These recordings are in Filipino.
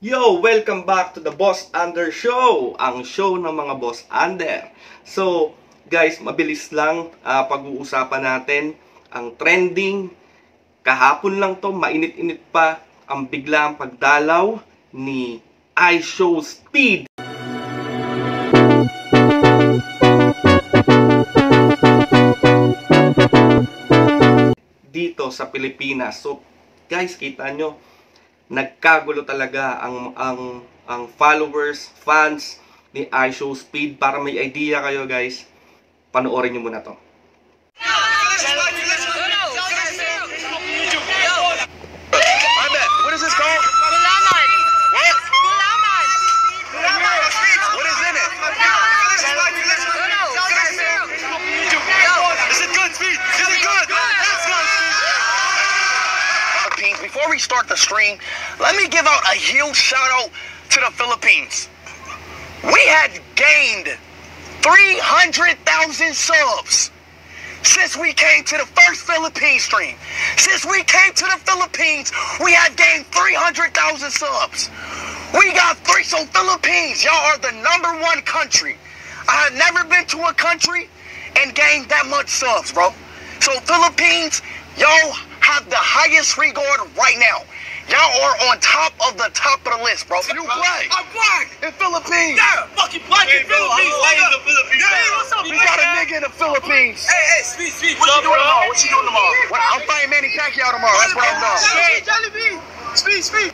Yo! Welcome back to the Boss Under Show! Ang show ng mga Boss Under. So, guys, mabilis lang pag-uusapan natin ang trending. Kahapon lang to, mainit-init pa ang biglang pagdalaw ni iShowSpeed. Dito sa Pilipinas. So, guys, kita nyo, nagkagulo talaga ang followers, fans ni iShowSpeed. Para may idea kayo, guys, panoorin nyo muna to. What is this called? Gulaman. What? Gulaman. What is in it? Is it good, Speed? Is it good? Before we start the stream, let me give out a huge shout out to the Philippines. We had gained 300,000 subs since we came to the first Philippine stream. Since we came to the Philippines, we had gained 300,000 subs. We got three. So Philippines, y'all are the #1 country. I have never been to a country and gained that much subs, bro. So Philippines, y'all have the highest regard right now. Y'all are on top of the list, bro. You black. I'm black in Philippines. Yeah, fucking black in Philippines. Yeah, what's up? We got a nigga in the Philippines. Hey, Speed. What you doing tomorrow? What you doing tomorrow? I'm fighting Manny Pacquiao tomorrow. That's what I'm doing. Jollibee. Speed.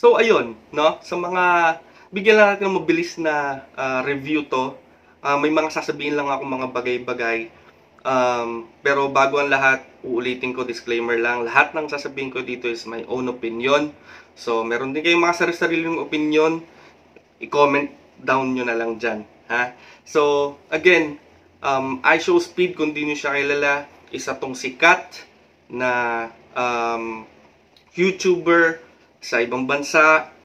So, ayun, no? Sa mga, bigyan lang natin ng mabilis na review to. May mga sasabihin lang ako mga bagay-bagay. Pero bago ang lahat, uulitin ko, disclaimer lang. Lahat ng sasabihin ko dito is my own opinion. So, meron din kayong mga sarili-sariling opinion. I-comment down nyo na lang dyan. Ha? So, again, iShowSpeed, kung di nyo siya kilala, isa tong sikat na YouTuber sa ibang bansa,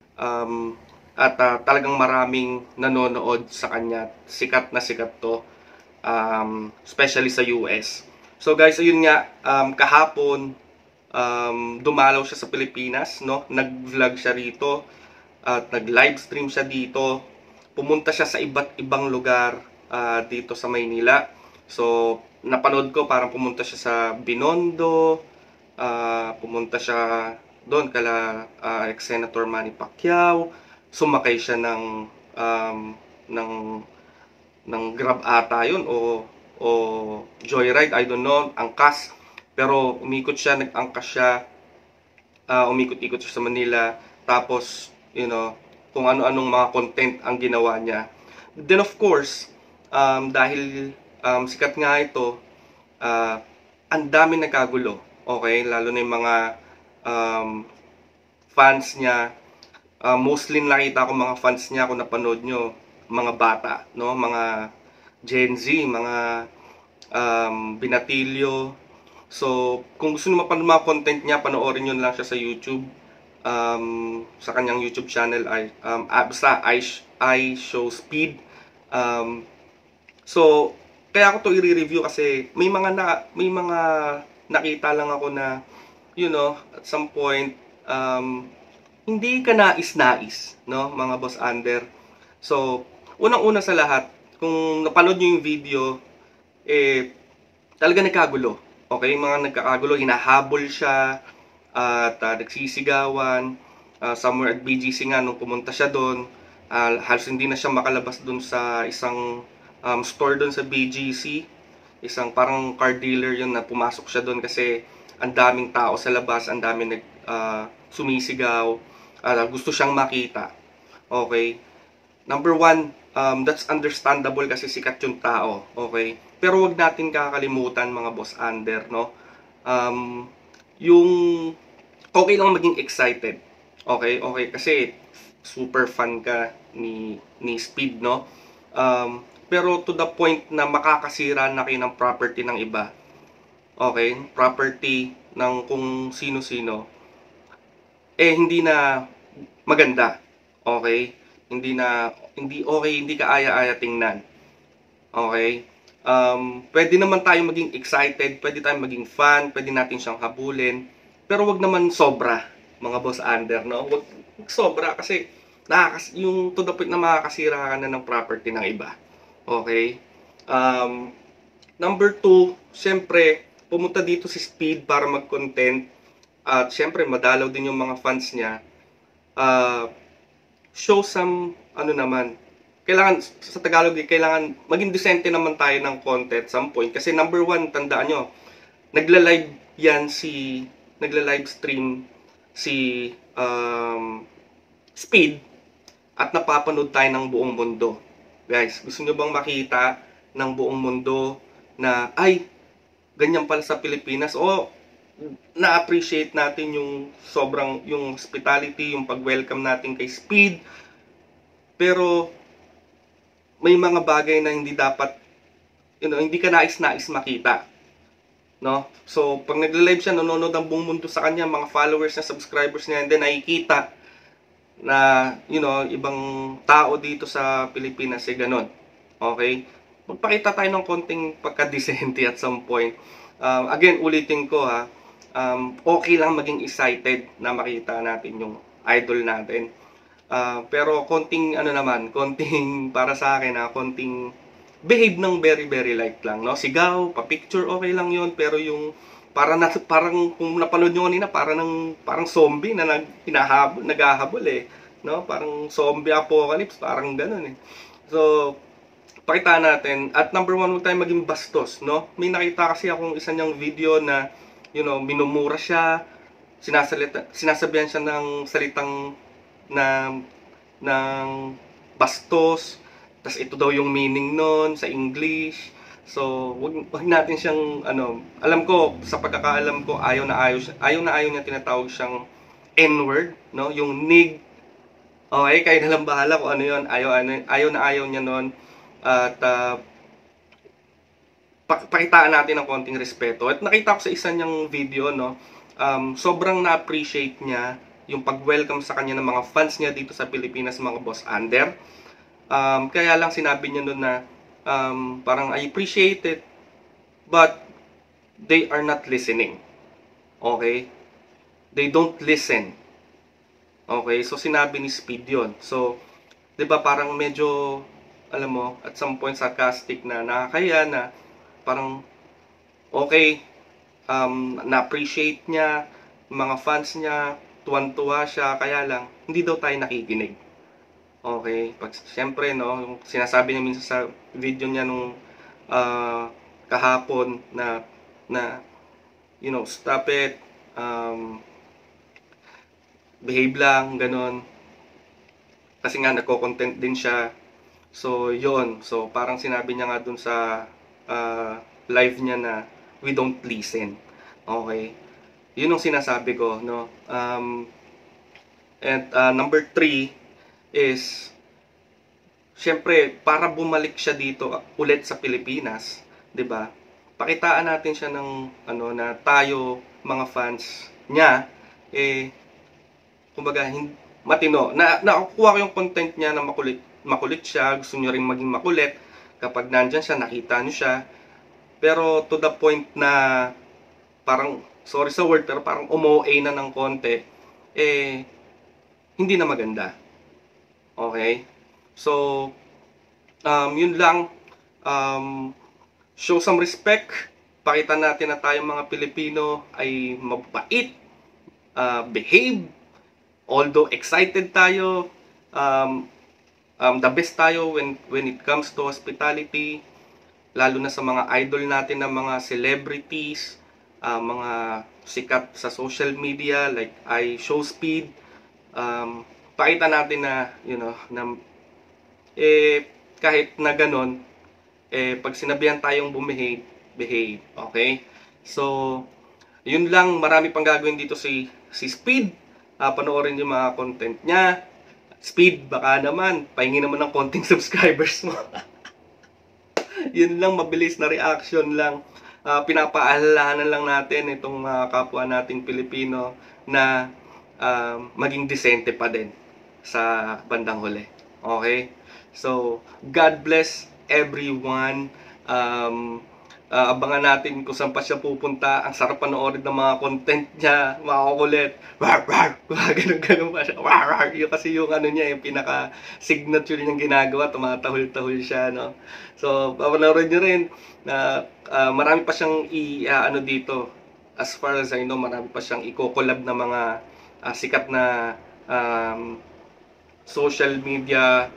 at talagang maraming nanonood sa kanya. Sikat na sikat to, especially sa US. So guys, ayun nga, kahapon dumalaw siya sa Pilipinas, no? Nag-vlog siya rito at nag-livestream siya dito. Pumunta siya sa iba't ibang lugar dito sa Maynila. So napanood ko, parang pumunta siya sa Binondo, pumunta siya doon kala ex-Senator Manny Pacquiao. Sumakay siya ng Grab ata yun o Joyride, I don't know, angkas. Pero umikot siya, nag-angkas siya, umikot-ikot siya sa Manila. Tapos, you know, kung ano-anong mga content ang ginawa niya. Then of course, dahil sikat nga ito, ang dami nagkagulo. Okay, lalo na yung mga fans niya. Mostly nakita ko mga fans niya, kung napanood nyo, mga bata, no? Mga Gen Z, mga binatilyo. So, kung gusto nyo mapanood mga content niya, panoorin nyo lang siya sa YouTube. Sa kanyang YouTube channel ay basta iShowSpeed. So, kaya ako to i-review kasi may mga nakita lang ako na, you know, at some point, hindi ka nais-nais, no, mga Boss Under. So, unang-una sa lahat, kung napanood nyo yung video, talaga nagkagulo. Okay, mga nagkakagulo, hinahabol siya, at nagsisigawan, somewhere at BGC nga, nung pumunta siya doon, halos hindi na siya makalabas doon sa isang store doon sa BGC, isang parang car dealer yun na pumasok siya doon kasi ang daming tao sa labas, ang daming sumisigaw, gusto siyang makita. Okay? Number one, that's understandable kasi sikat yung tao. Okay? Pero wag natin kakalimutan mga Boss Under, no? Yung okay lang maging excited. Okay, kasi super fan ka ni Speed, no? Pero to the point na makakasira na kayo ng property ng iba. Okay, property ng kung sino-sino, hindi na maganda. Okay? Hindi okay, hindi ka aya-aya tingnan. Okay? Pwede naman tayo maging excited, pwede tayong maging fan, pwede natin siyang habulin, pero wag naman sobra, mga boss under, no? Wag sobra kasi yung to the point na makakasira ka na ng property ng iba. Okay? Number 2, syempre, pumunta dito si Speed para mag-content at syempre madalaw din yung mga fans niya. Show some kailangan sa Tagalog kailangan maging decente naman tayo ng content at some point kasi number 1, tandaan nyo, nagla-live stream si Speed at napapanood tayo ng buong mundo. Guys, gusto nyo bang makita ng buong mundo na ay ganyan pala sa Pilipinas, o na-appreciate natin yung yung hospitality, yung pag-welcome natin kay Speed, pero may mga bagay na hindi dapat, hindi ka nais-nais makita, no? So pag nagla-live siya, nanonood ang buong mundo sa kanya, mga followers na subscribers niya, and then nakikita na ibang tao dito sa Pilipinas ganun. Okay, magpakita tayo ng konting pagka-decente at some point. Again, ulitin ko okay lang maging excited na makita natin yung idol natin. Pero konting konting para sa akin konting behave ng very very light lang, no? Sigaw, pa-picture, okay lang yun, pero yung parang kung napanood nyo kanina, parang zombie na naghahabol no? Parang zombie apocalypse, parang ganun So, pakita natin. At number 1, huwag tayong maging bastos, no? May nakita kasi akong isa niyang video na, minumura siya, sinasabihan siya ng salitang ng bastos, tas ito daw yung meaning nun sa English. So, wag natin siyang, alam ko, sa pagkakaalam ko, ayaw na ayaw niya tinatawag siyang N-word, no? Yung nig. Okay, kayo na lang bahala kung ano yun. Ayaw niya nun. At, pakitaan natin ng konting respeto. At nakita ko sa isa niyang video, no? Sobrang na-appreciate niya yung pag-welcome sa kanya ng mga fans niya dito sa Pilipinas, mga boss under. Kaya lang sinabi niya nun na, parang I appreciate it, but they are not listening. Okay? They don't listen. Okay? So, sinabi ni Speed yun. So, 'di ba parang medyo, alam mo, at some point sarcastic na nakakaya na parang, okay, na-appreciate niya, mga fans niya, tuwan-tuwa siya, kaya lang, hindi daw tayo nakikinig. Okay, siyempre, no, yung sinasabi niya minsan sa video niya nung kahapon na stop it, behave lang, ganon. Kasi nga, nagko-content din siya. So, yon. So, parang sinabi niya nga dun sa live niya na we don't listen. Okay? Yun ang sinasabi ko, no? And number 3 is, syempre, para bumalik siya dito ulit sa Pilipinas, 'di ba? Pakitaan natin siya ng na tayo, mga fans niya, kumbaga matino. Nakukuha ko yung content niya na makulit siya, gusto niyo ring maging makulit. Kapag nandiyan siya, nakita niyo siya. Pero to the point na parang, sorry sa word, pero parang umo-a na ng konti, hindi na maganda. Okay? So, yun lang. Show some respect. Pakita natin na tayong mga Pilipino ay mabait, behave. Although excited tayo, the best tayo when it comes to hospitality, lalo na sa mga idol natin na mga celebrities, mga sikat sa social media like Show Speed. Pakita natin na kahit na ganon, pag sinabihan tayong behave, okay? So, Yun lang, marami pang gagawin dito si Speed. Panoorin yung mga content niya. Speed, baka naman, pahingi naman ng konting subscribers mo. Yun lang, mabilis na reaction lang. Pinapaalahanan lang natin itong mga kapwa nating Pilipino na maging disente pa din sa bandang huli. Okay? So, God bless everyone. Abangan natin kung saan pa siya pupunta. Ang sarap panoorin ng mga content niya, mga kukulit. Ganun pa siya. Yung kasi yung ano niya, yung pinaka-signature niyang ginagawa, tumatahol-tahol siya, no? So, papanoorin niyo rin na marami pa siyang ano dito. As far as I know, marami pa siyang i-collab na mga sikat na social media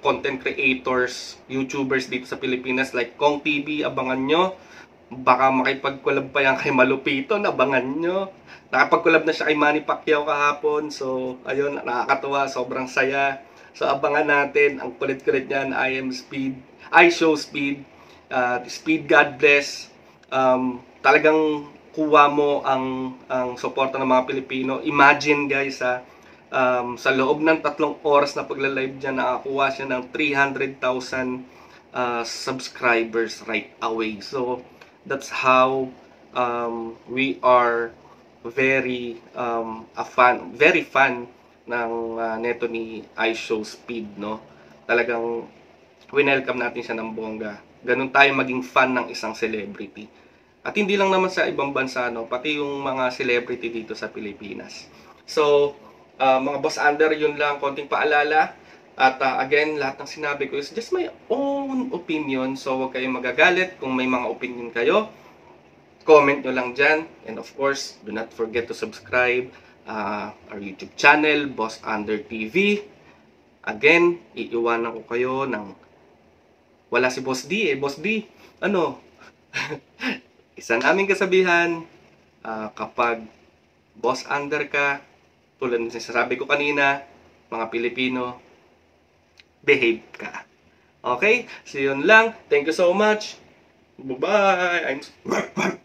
content creators, YouTubers dito sa Pilipinas like Kong TV, abangan nyo. Baka makipag-collab pa yan kay Malupito, abangan nyo. Nakapag-collab na siya kay Manny Pacquiao kahapon. So, ayun, nakakatuwa, sobrang saya. So, abangan natin. Ang kulit-kulit niyan, I Show Speed. Speed, God bless. Talagang kuha mo ang suporta ng mga Pilipino. Imagine guys, sa loob ng 3 oras na pagla-live niya, nakakuha siya ng 300,000 subscribers right away. So, that's how we are very fan ng neto ni I Show Speed, no? Talagang welcome natin siya ng bongga. Ganun tayo maging fan ng isang celebrity. At hindi lang naman sa ibang bansa, no? Pati yung mga celebrity dito sa Pilipinas. So, mga Boss Under, yun lang, konting paalala. At again, lahat ng sinabi ko is just my own opinion. So, huwag kayong magagalit kung may mga opinion kayo. Comment nyo lang dyan. And of course, do not forget to subscribe our YouTube channel, Boss Under TV. Again, iiwanan ko kayo ng wala si Boss D. Boss D, ano? Isa naming kasabihan, kapag Boss Under ka, tulad ng sinasabi ko kanina, mga Pilipino, behave ka. Okay? So yun lang. Thank you so much. Bye-bye.